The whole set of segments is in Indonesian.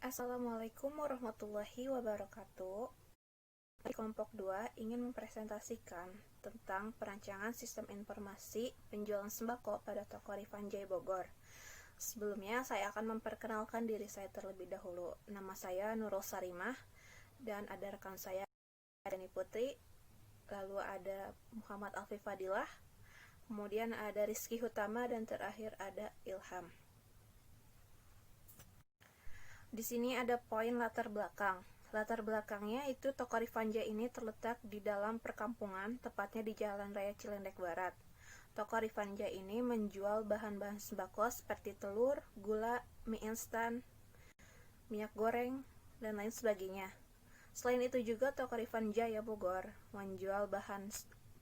Assalamualaikum warahmatullahi wabarakatuh. Di kelompok 2 ingin mempresentasikan tentang perancangan sistem informasi penjualan sembako pada toko Rifan Jaya Bogor. Sebelumnya saya akan memperkenalkan diri saya terlebih dahulu. Nama saya Nurul Sarimah dan ada rekan saya Dani Putri, lalu ada Muhammad Alfi Fadilah, kemudian ada Rizky Hutama, dan terakhir ada Ilham. Di sini ada poin latar belakang. Latar belakangnya itu toko Rifan Jaya ini terletak di dalam perkampungan, tepatnya di Jalan Raya Cilendek Barat. Toko Rifan Jaya ini menjual bahan-bahan sembako seperti telur, gula, mie instan, minyak goreng, dan lain sebagainya. Selain itu juga toko Rifan Jaya Bogor menjual bahan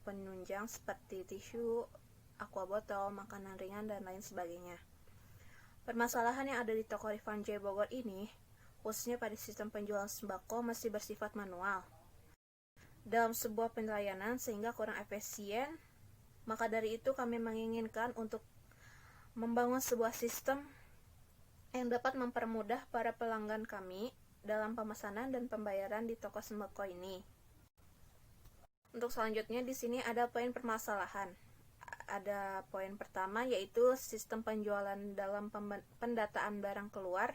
penunjang seperti tisu, aqua botol, makanan ringan, dan lain sebagainya. Permasalahan yang ada di toko Rifan Jaya Bogor ini, khususnya pada sistem penjualan sembako, masih bersifat manual dalam sebuah pelayanan sehingga kurang efisien. Maka dari itu kami menginginkan untuk membangun sebuah sistem yang dapat mempermudah para pelanggan kami dalam pemesanan dan pembayaran di toko sembako ini. Untuk selanjutnya di sini ada poin permasalahan. Ada poin pertama yaitu sistem penjualan dalam pendataan barang keluar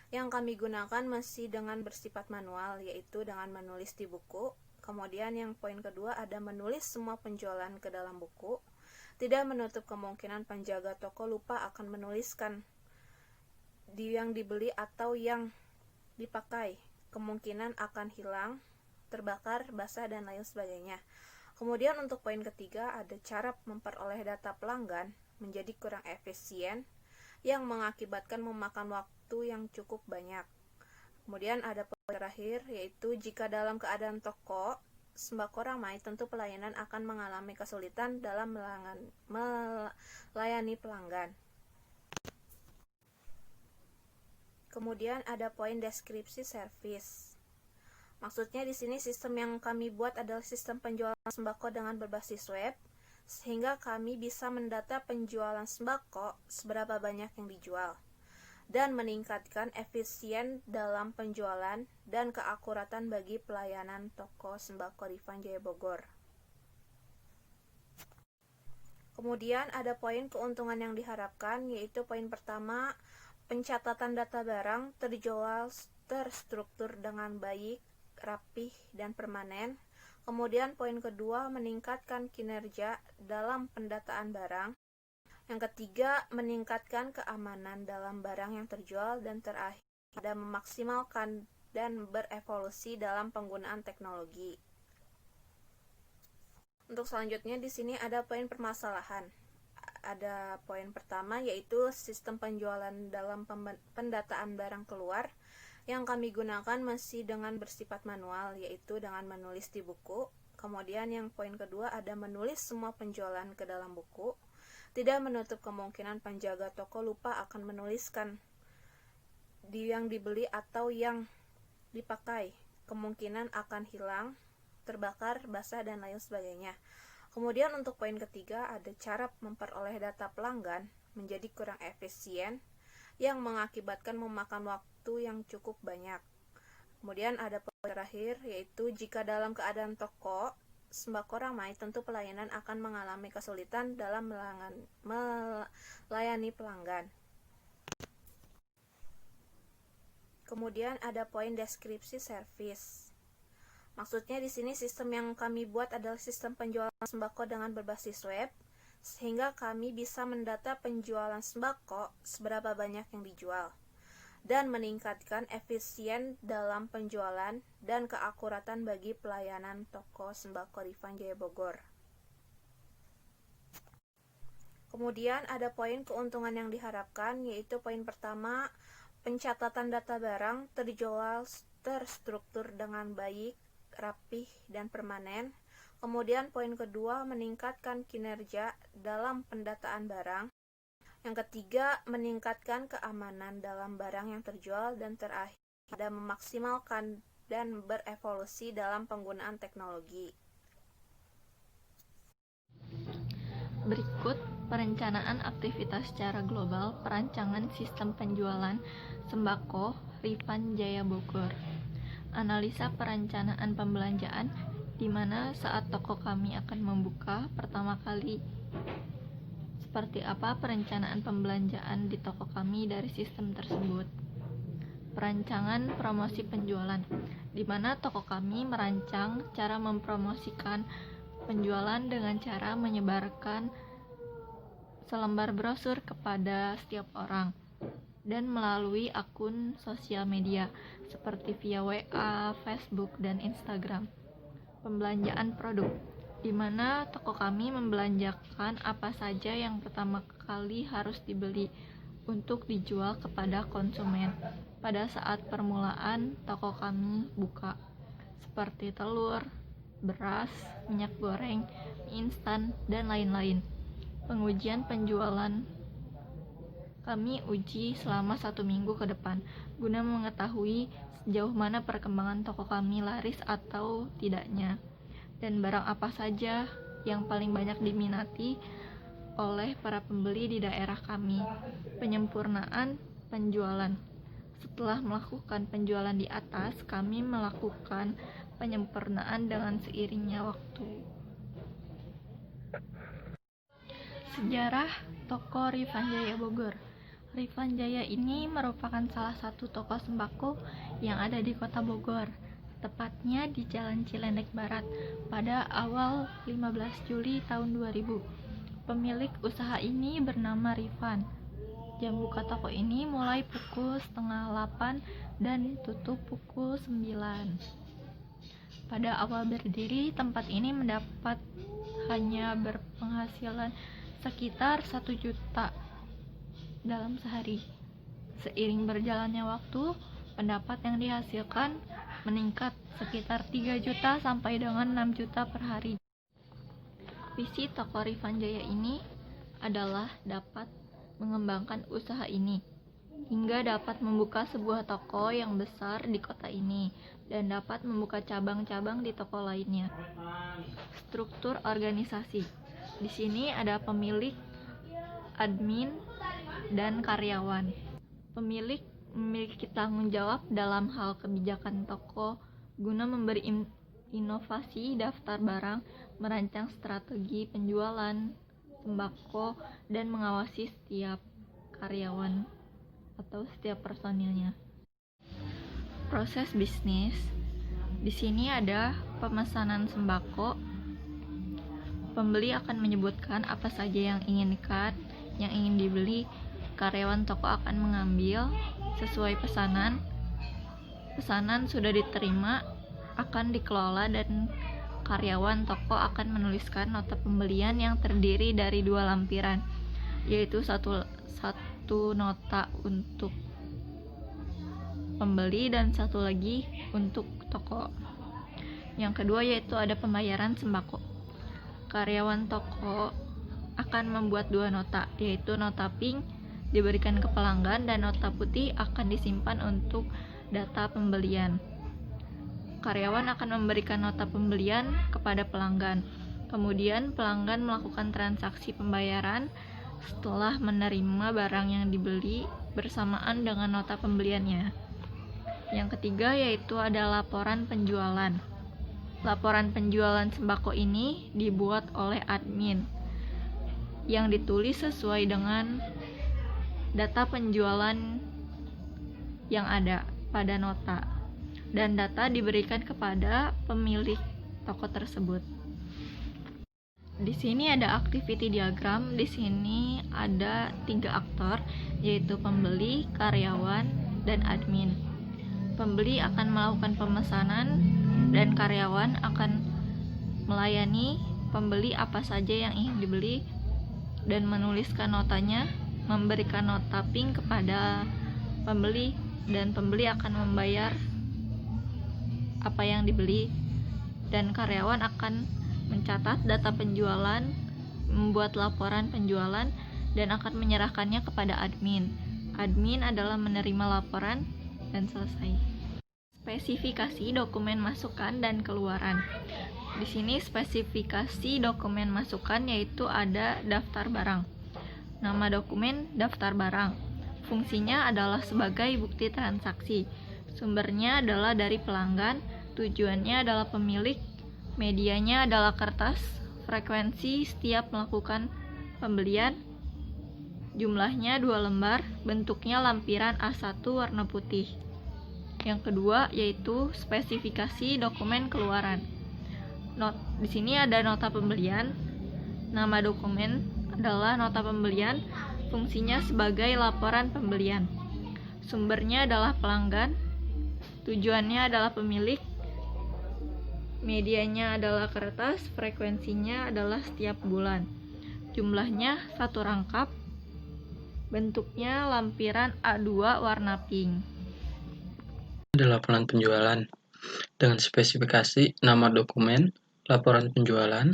yang kami gunakan masih dengan bersifat manual, yaitu dengan menulis di buku. Kemudian yang poin kedua ada menulis semua penjualan ke dalam buku. Tidak menutup kemungkinan penjaga toko lupa akan menuliskan yang dibeli atau yang dipakai. Kemungkinan akan hilang, terbakar, basah, dan lain sebagainya. Kemudian untuk poin ketiga ada cara memperoleh data pelanggan menjadi kurang efisien yang mengakibatkan memakan waktu yang cukup banyak. Kemudian ada poin terakhir yaitu jika dalam keadaan toko sembako ramai, tentu pelayanan akan mengalami kesulitan dalam melayani pelanggan. Kemudian ada poin deskripsi service. Maksudnya di sini sistem yang kami buat adalah sistem penjualan sembako dengan berbasis web, sehingga kami bisa mendata penjualan sembako seberapa banyak yang dijual, dan meningkatkan efisien dalam penjualan dan keakuratan bagi pelayanan toko sembako Rifan Jaya Bogor. Kemudian ada poin keuntungan yang diharapkan, yaitu poin pertama, pencatatan data barang terjual terstruktur dengan baik, rapih, dan permanen. Kemudian poin kedua, meningkatkan kinerja dalam pendataan barang. Yang ketiga, meningkatkan keamanan dalam barang yang terjual. Dan terakhir, ada memaksimalkan dan berevolusi dalam penggunaan teknologi. Untuk selanjutnya di sini ada poin permasalahan. Ada poin pertama yaitu sistem penjualan dalam pendataan barang keluar yang kami gunakan masih dengan bersifat manual, yaitu dengan menulis di buku. Kemudian yang poin kedua ada menulis semua penjualan ke dalam buku. Tidak menutup kemungkinan penjaga toko lupa akan menuliskan yang dibeli atau yang dipakai. Kemungkinan akan hilang, terbakar, basah, dan lain sebagainya. Kemudian untuk poin ketiga ada cara memperoleh data pelanggan menjadi kurang efisien yang mengakibatkan memakan waktu yang cukup banyak. Kemudian ada poin terakhir yaitu jika dalam keadaan toko sembako ramai, tentu pelayanan akan mengalami kesulitan dalam melayani pelanggan. Kemudian ada poin deskripsi service. Maksudnya di sini sistem yang kami buat adalah sistem penjualan sembako dengan berbasis web, sehingga kami bisa mendata penjualan sembako seberapa banyak yang dijual, dan meningkatkan efisien dalam penjualan dan keakuratan bagi pelayanan toko sembako Rifan Jaya Bogor. Kemudian ada poin keuntungan yang diharapkan, yaitu poin pertama, pencatatan data barang terjual terstruktur dengan baik, rapih, dan permanen. Kemudian poin kedua, meningkatkan kinerja dalam pendataan barang. Yang ketiga, meningkatkan keamanan dalam barang yang terjual. Dan terakhir, ada memaksimalkan dan berevolusi dalam penggunaan teknologi. Berikut perencanaan aktivitas secara global perancangan sistem penjualan sembako Rifan Jaya Bogor. Analisa perencanaan pembelanjaan, di mana saat toko kami akan membuka pertama kali, seperti apa perencanaan pembelanjaan di toko kami dari sistem tersebut. Perancangan promosi penjualan, di mana toko kami merancang cara mempromosikan penjualan dengan cara menyebarkan selembar brosur kepada setiap orang dan melalui akun sosial media seperti via WA, Facebook, dan Instagram. Pembelanjaan produk, di mana toko kami membelanjakan apa saja yang pertama kali harus dibeli untuk dijual kepada konsumen pada saat permulaan toko kami buka, seperti telur, beras, minyak goreng, mie instan, dan lain-lain. Pengujian penjualan kami uji selama 1 minggu ke depan, guna mengetahui sejauh mana perkembangan toko kami laris atau tidaknya, dan barang apa saja yang paling banyak diminati oleh para pembeli di daerah kami. Penyempurnaan penjualan. Setelah melakukan penjualan di atas, kami melakukan penyempurnaan dengan seiringnya waktu. Sejarah toko Rifan Jaya Bogor. Rifan Jaya ini merupakan salah satu toko sembako yang ada di kota Bogor, tepatnya di Jalan Cilendek Barat, pada awal 15 Juli tahun 2000. Pemilik usaha ini bernama Rifan. Jam buka toko ini mulai pukul 7:30 dan tutup pukul 9. Pada awal berdiri, tempat ini mendapat hanya berpenghasilan sekitar 1 juta dalam sehari. Seiring berjalannya waktu, pendapat yang dihasilkan meningkat sekitar 3 juta sampai dengan 6 juta per hari. Visi toko Rifan Jaya ini adalah dapat mengembangkan usaha ini hingga dapat membuka sebuah toko yang besar di kota ini dan dapat membuka cabang-cabang di toko lainnya. Struktur organisasi. Di sini ada pemilik, admin, dan karyawan. Pemilik memiliki tanggung jawab dalam hal kebijakan toko guna memberi inovasi daftar barang, merancang strategi penjualan sembako, dan mengawasi setiap karyawan atau setiap personilnya. Proses bisnis. Di sini ada pemesanan sembako. Pembeli akan menyebutkan apa saja yang inginkan, yang ingin dibeli. Karyawan toko akan mengambil sesuai pesanan. Pesanan sudah diterima, akan dikelola, dan karyawan toko akan menuliskan nota pembelian yang terdiri dari 2 lampiran, yaitu satu nota untuk pembeli dan satu lagi untuk toko. Yang kedua yaitu ada pembayaran sembako. Karyawan toko akan membuat 2 nota, yaitu nota pink diberikan ke pelanggan dan nota putih akan disimpan untuk data pembelian. Karyawan akan memberikan nota pembelian kepada pelanggan. Kemudian pelanggan melakukan transaksi pembayaran setelah menerima barang yang dibeli bersamaan dengan nota pembeliannya. Yang ketiga yaitu ada laporan penjualan. Laporan penjualan sembako ini dibuat oleh admin yang ditulis sesuai dengan data penjualan yang ada pada nota, dan data diberikan kepada pemilik toko tersebut. Di sini ada activity diagram. Di sini ada 3 aktor, yaitu pembeli, karyawan, dan admin. Pembeli akan melakukan pemesanan dan karyawan akan melayani pembeli apa saja yang ingin dibeli dan menuliskan notanya, memberikan nota pink kepada pembeli, dan pembeli akan membayar apa yang dibeli, dan karyawan akan mencatat data penjualan, membuat laporan penjualan, dan akan menyerahkannya kepada admin. Admin adalah menerima laporan dan selesai. Spesifikasi dokumen masukan dan keluaran. Di sini spesifikasi dokumen masukan yaitu ada daftar barang. Nama dokumen daftar barang. Fungsinya adalah sebagai bukti transaksi. Sumbernya adalah dari pelanggan, tujuannya adalah pemilik, medianya adalah kertas, frekuensi setiap melakukan pembelian, jumlahnya 2 lembar, bentuknya lampiran A1 warna putih. Yang kedua yaitu spesifikasi dokumen keluaran. Di sini ada nota pembelian. Nama dokumen adalah nota pembelian, fungsinya sebagai laporan pembelian. Sumbernya adalah pelanggan, tujuannya adalah pemilik, medianya adalah kertas, frekuensinya adalah setiap bulan. Jumlahnya 1 rangkap, bentuknya lampiran A2 warna pink. Ada laporan penjualan dengan spesifikasi nama dokumen, laporan penjualan,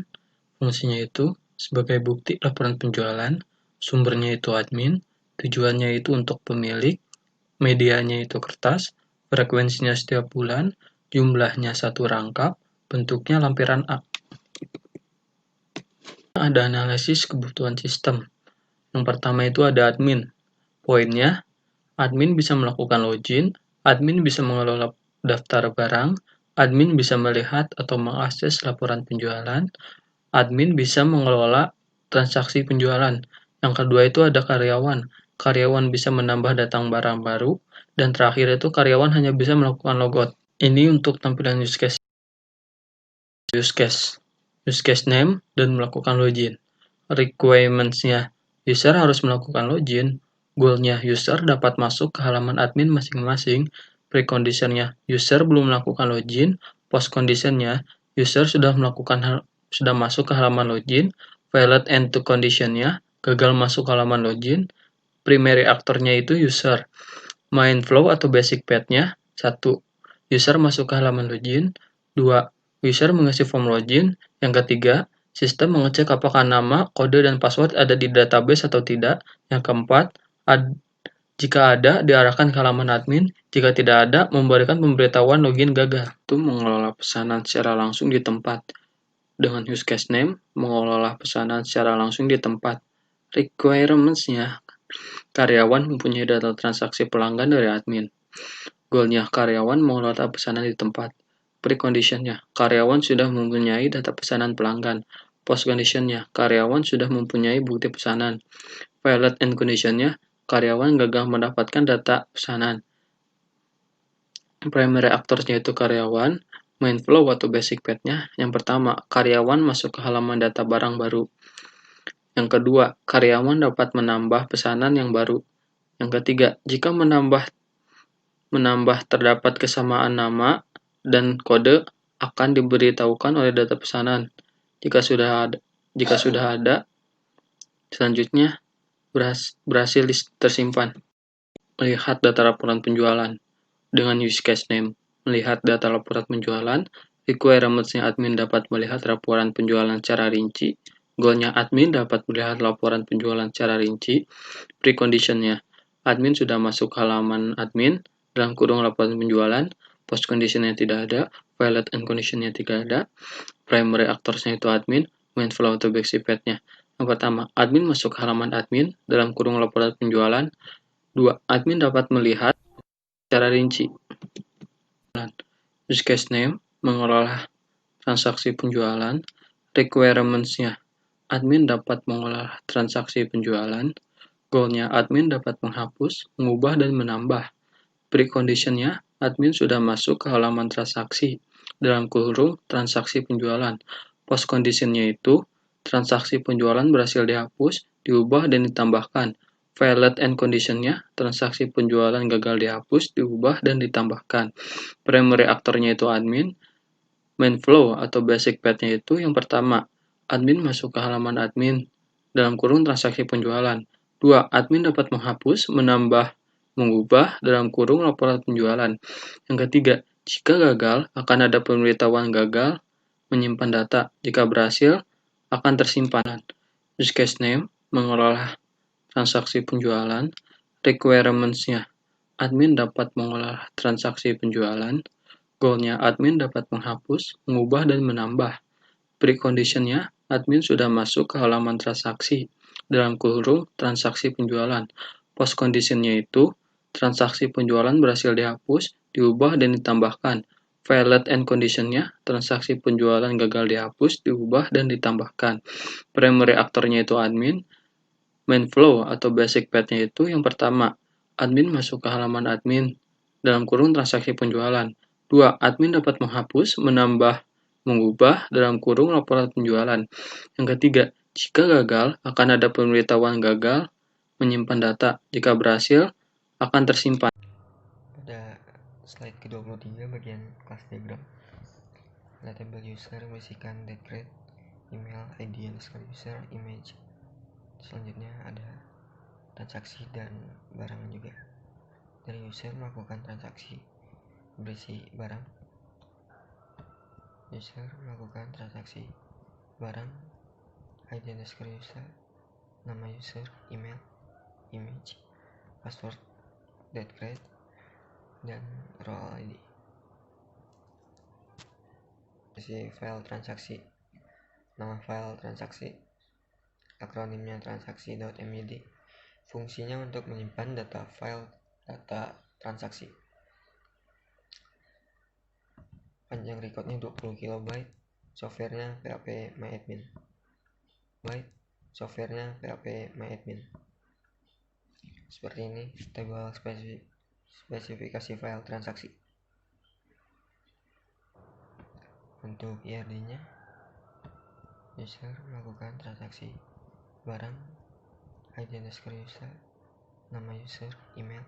fungsinya itu sebagai bukti laporan penjualan, sumbernya itu admin, tujuannya itu untuk pemilik, medianya itu kertas, frekuensinya setiap bulan, jumlahnya 1 rangkap, bentuknya lampiran A. Ada analisis kebutuhan sistem. Yang pertama itu ada admin. Poinnya, admin bisa melakukan login, admin bisa mengelola daftar barang, admin bisa melihat atau mengakses laporan penjualan, admin bisa mengelola transaksi penjualan. Yang kedua itu ada karyawan. Karyawan bisa menambah datang barang baru, dan terakhir itu karyawan hanya bisa melakukan logout. Ini untuk tampilan use case. Use case name dan melakukan login. Requirements-nya, user harus melakukan login. Goal-nya, user dapat masuk ke halaman admin masing-masing. Precondition-nya, user belum melakukan login. Post-condition-nya, user sudah masuk ke halaman login. Valid end to condition-nya, gagal masuk ke halaman login. Primary actor-nya itu user. Main flow atau basic path-nya, 1. User masuk ke halaman login. 2. User mengisi form login. Yang ketiga, sistem mengecek apakah nama, kode, dan password ada di database atau tidak. Yang keempat, jika ada, diarahkan ke halaman admin. Jika tidak ada, memberikan pemberitahuan login gagal. Itu mengelola pesanan secara langsung di tempat. Dengan use case name, mengelola pesanan secara langsung di tempat. Requirements-nya, karyawan mempunyai data transaksi pelanggan dari admin. Goal-nya, karyawan mengelola pesanan di tempat. Precondition-nya, karyawan sudah mempunyai data pesanan pelanggan. Post-condition-nya, karyawan sudah mempunyai bukti pesanan. Valid end condition-nya, karyawan gagal mendapatkan data pesanan. Primary actors-nya itu karyawan. Main flow atau basic path-nya, yang pertama, karyawan masuk ke halaman data barang baru. Yang kedua, karyawan dapat menambah pesanan yang baru. Yang ketiga, jika menambah terdapat kesamaan nama dan kode, akan diberitahukan oleh data pesanan. Jika sudah ada, selanjutnya berhasil tersimpan. Melihat data laporan penjualan dengan use case name. Melihat data laporan penjualan, requirements-nya admin dapat melihat laporan penjualan secara rinci. Goal-nya admin dapat melihat laporan penjualan secara rinci. Precondition-nya, admin sudah masuk halaman admin, dalam kurung laporan penjualan. Post condition-nya tidak ada, valid end condition-nya tidak ada. Primary actors-nya itu admin, main flow atau basic path-nya. Yang pertama, admin masuk ke halaman admin, dalam kurung laporan penjualan. 2. Admin dapat melihat secara rinci. Use case name, mengelola transaksi penjualan. Requirements-nya, admin dapat mengolah transaksi penjualan. Goal-nya, admin dapat menghapus, mengubah, dan menambah. Precondition-nya, admin sudah masuk ke halaman transaksi, dalam kurung transaksi penjualan. Post condition-nya itu, transaksi penjualan berhasil dihapus, diubah, dan ditambahkan. Valid end condition-nya, transaksi penjualan gagal dihapus, diubah, dan ditambahkan. Primary actor-nya itu admin. Main flow atau basic path-nya itu yang pertama, admin masuk ke halaman admin, dalam kurung transaksi penjualan. 2. Admin dapat menghapus, menambah, mengubah, dalam kurung laporan penjualan. Yang ketiga, jika gagal, akan ada pemberitahuan gagal, menyimpan data. Jika berhasil, akan tersimpan. Use case name, mengelola transaksi penjualan. Requirements-nya, admin dapat mengolah transaksi penjualan. Goal-nya, admin dapat menghapus, mengubah, dan menambah. Preconditionnya, admin sudah masuk ke halaman transaksi, dalam kurung transaksi penjualan. Postconditionnya itu, transaksi penjualan berhasil dihapus, diubah, dan ditambahkan. Valid end conditionnya, transaksi penjualan gagal dihapus, diubah, dan ditambahkan. Primary aktornya itu admin. Main flow atau basic path-nya itu yang pertama, admin masuk ke halaman admin, dalam kurung transaksi penjualan. 2. Admin dapat menghapus, menambah, mengubah, dalam kurung laporan penjualan. Yang ketiga, jika gagal, akan ada pemberitahuan gagal, menyimpan data. Jika berhasil, akan tersimpan. Pada slide ke-23 bagian kelas diagram, ada tabel user berisikan date grade, email, ID underscore user, image. Selanjutnya ada transaksi dan barang juga. Dari user melakukan transaksi berisi barang. User melakukan transaksi barang, ID underscore user, nama user, email, image, password, date grade, dan role ID. Isi file transaksi. Nama file transaksi, akronimnya transaksi.myd. Fungsinya untuk menyimpan data file data transaksi. Panjang recordnya 20 KB. Softwarenya PHP MyAdmin. Softwarenya PHP MyAdmin. Seperti ini tabel spesifikasi file transaksi. Untuk IRD-nya, user melakukan transaksi barang, ID underscore user, nama user, email,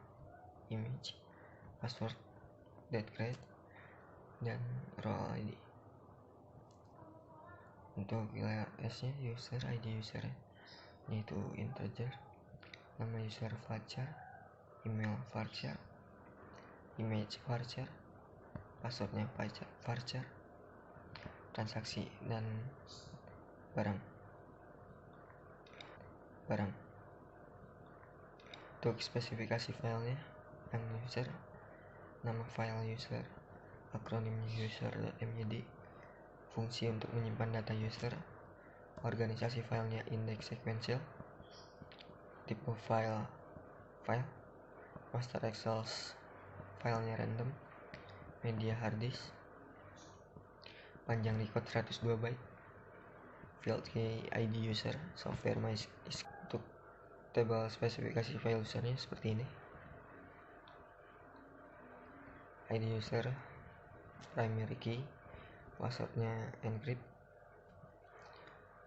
image, password, date grade, dan role ID. Untuk wilayah S-nya, user ID user yaitu integer, nama user varchar, email varchar, image varchar, passwordnya varchar, transaksi dan barang. Untuk spesifikasi filenya, yang user, nama file user, akronim user.myd, fungsi untuk menyimpan data user, organisasi filenya index sequential, tipe file, master excel filenya random, media hard disk, panjang record 102 byte, field key ID user, software MySQL. Untuk tabel spesifikasi file usernya seperti ini. ID user, primary key, passwordnya encrypt.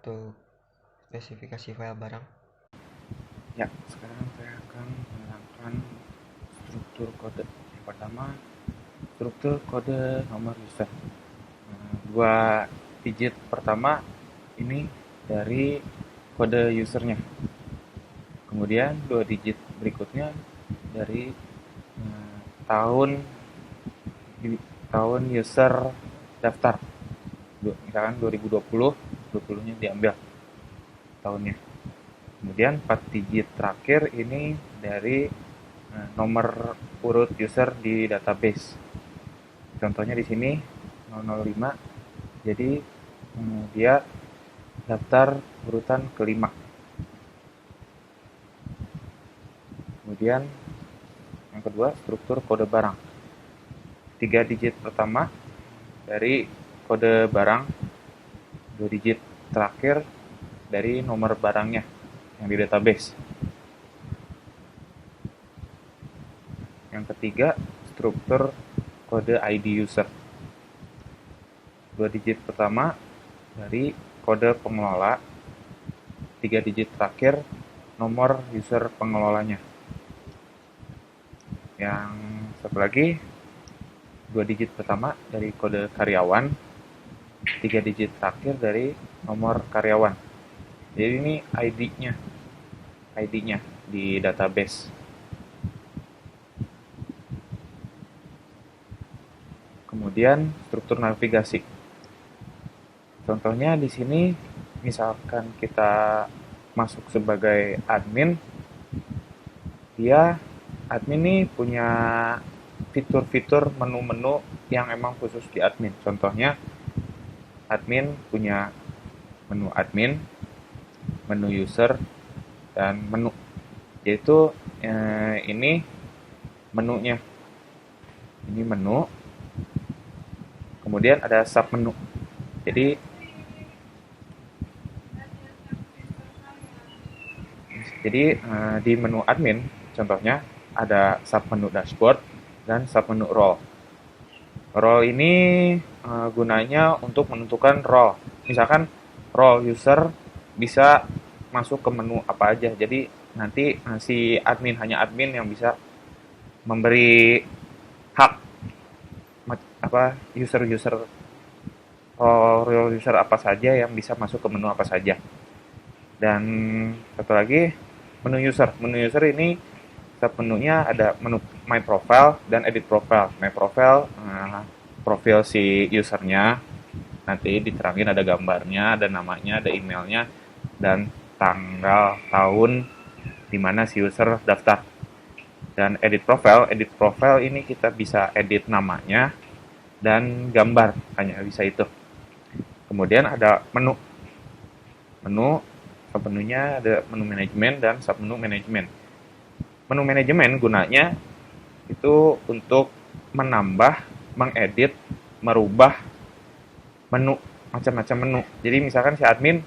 Untuk spesifikasi file barang. Ya, sekarang saya akan menerangkan struktur kode. Yang pertama, struktur kode nomor user. 2 digit pertama ini dari kode usernya. Kemudian 2 digit berikutnya dari tahun user daftar. Misalkan 2020, 20-nya diambil tahunnya. Kemudian 4 digit terakhir ini dari nomor urut user di database. Contohnya di sini 005. Jadi dia daftar urutan kelima. Kemudian yang kedua, struktur kode barang. 3 digit pertama dari kode barang, 2 digit terakhir dari nomor barangnya yang di database. Yang ketiga, struktur kode ID user. 2 digit pertama dari kode pengelola, 3 digit terakhir nomor user pengelolanya. Yang satu lagi, 2 digit pertama dari kode karyawan, 3 digit terakhir dari nomor karyawan. Jadi ini ID-nya di database. Kemudian struktur navigasi. Contohnya di sini, misalkan kita masuk sebagai admin, admin ini punya fitur-fitur menu-menu yang emang khusus di admin. Contohnya admin punya menu admin, menu user, dan menu. Yaitu ini menunya. Ini menu. Kemudian ada sub menu. Jadi di menu admin contohnya ada sub menu dashboard dan sub menu role. Role ini gunanya untuk menentukan role. Misalkan role user bisa masuk ke menu apa aja. Jadi nanti si admin, hanya admin yang bisa memberi hak user role user apa saja yang bisa masuk ke menu apa saja. Dan satu lagi menu user. Menu user ini menunya ada menu My Profile dan Edit Profile. My Profile profil si usernya, nanti diterangin ada gambarnya, ada namanya, ada emailnya, dan tanggal tahun di mana si user daftar. Dan Edit Profile ini kita bisa edit namanya dan gambar, hanya bisa itu. Kemudian ada menu. Submenunya ada menu manajemen dan submenu manajemen. Menu manajemen gunanya itu untuk menambah, mengedit, merubah menu, macam-macam menu. Jadi misalkan si admin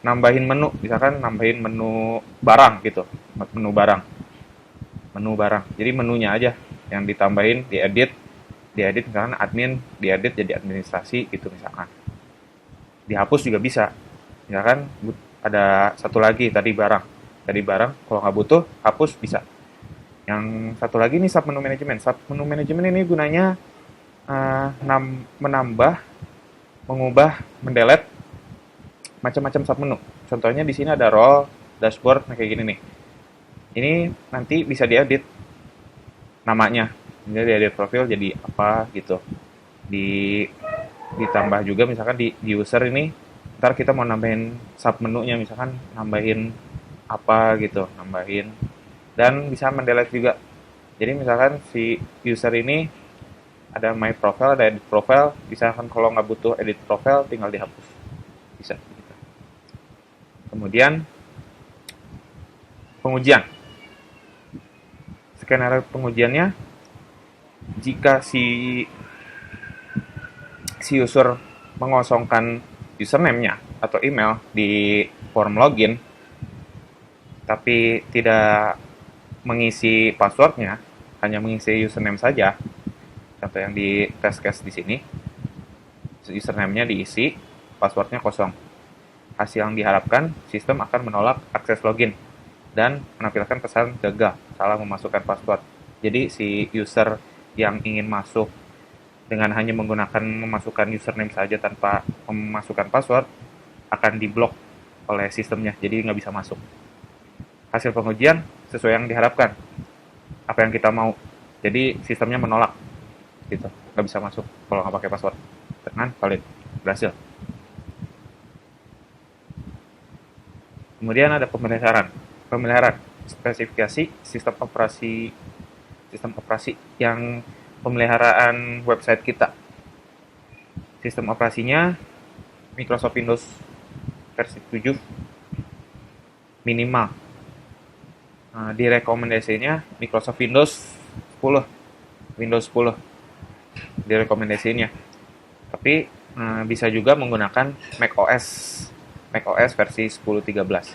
nambahin menu, misalkan nambahin menu barang gitu, menu barang. Jadi menunya aja yang ditambahin, diedit misalkan admin, diedit jadi administrasi gitu misalkan. Dihapus juga bisa. Misalkan ada satu lagi tadi barang kalau nggak butuh hapus bisa. Yang satu lagi nih sub menu manajemen ini gunanya menambah, mengubah, mendelete macam-macam sub menu. Contohnya di sini ada role, dashboard, kayak gini nih. Ini nanti bisa diedit namanya, jadi diedit profil jadi apa gitu. Ditambah juga misalkan di user ini, ntar kita mau nambahin sub menunya, misalkan nambahin apa gitu, dan bisa mendelete juga. Jadi misalkan si user ini ada My Profile, ada Edit Profile, misalkan kalau nggak butuh Edit Profile tinggal dihapus, bisa gitu. Kemudian pengujian. Skenario pengujiannya, jika si user mengosongkan username-nya atau email di form login, tapi tidak mengisi password-nya, hanya mengisi username saja. Contoh yang di test case di sini, username-nya diisi, password-nya kosong. Hasil yang diharapkan, sistem akan menolak akses login dan menampilkan pesan gagal, salah memasukkan password. Jadi si user yang ingin masuk dengan hanya memasukkan username saja tanpa memasukkan password akan diblok oleh sistemnya, jadi nggak bisa masuk. Hasil pengujian sesuai yang diharapkan, apa yang kita mau, jadi sistemnya menolak gitu, nggak bisa masuk kalau nggak pakai password. Dengan valid, berhasil. Kemudian ada pemeliharaan spesifikasi sistem operasi yang pemeliharaan website kita. Sistem operasinya Microsoft Windows versi 7 minimal. Direkomendasinya Microsoft Windows 10 direkomendasinya. Tapi bisa juga menggunakan macOS versi 10.13.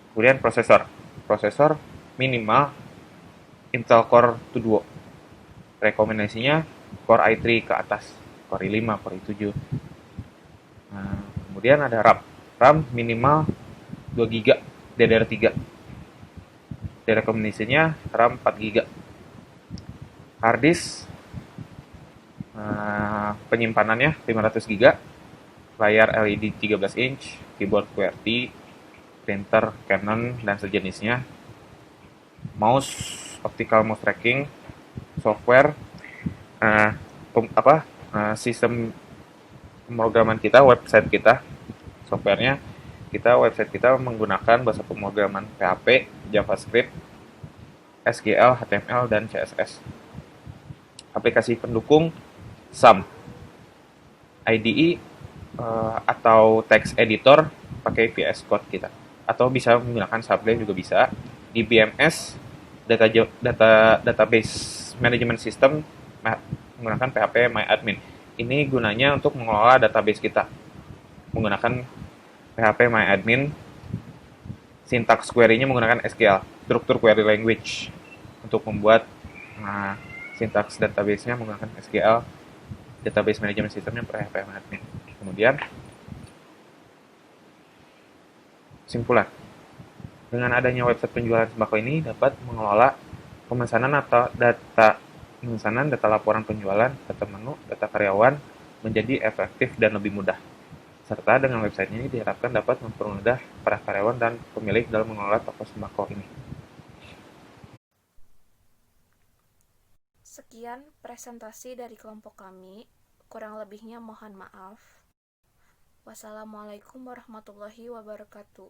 Kemudian prosesor minimal Intel Core 2 Duo. Rekomendasinya Core i3 ke atas, Core i5, Core i7. Kemudian ada RAM minimal 2 GB DDR3. Rekomendasinya RAM 4 GB. Hard disk penyimpanannya 500 GB. Layar LED 13 inch, keyboard QWERTY, printer Canon dan sejenisnya. Mouse optical mouse tracking, software, sistem pemrograman kita, website kita, softwarenya, website kita menggunakan bahasa pemrograman PHP, JavaScript, SQL, HTML, dan CSS. Aplikasi pendukung SAM, IDE atau text editor pakai VS Code kita. Atau bisa menggunakan Sublime juga bisa. Di BMS database management system menggunakan PHP MyAdmin. Ini gunanya untuk mengelola database kita menggunakan PHP MyAdmin. Sintaks query-nya menggunakan SQL, struktur query language, untuk membuat sintaks database-nya menggunakan SQL, database management system-nya PHP MyAdmin. Kemudian simpulan, dengan adanya website penjualan sembako ini dapat mengelola pemesanan data laporan penjualan, data menu, data karyawan menjadi efektif dan lebih mudah. Serta dengan website ini diharapkan dapat mempermudah para karyawan dan pemilik dalam mengelola toko sembako ini. Sekian presentasi dari kelompok kami. Kurang lebihnya mohon maaf. Wassalamualaikum warahmatullahi wabarakatuh.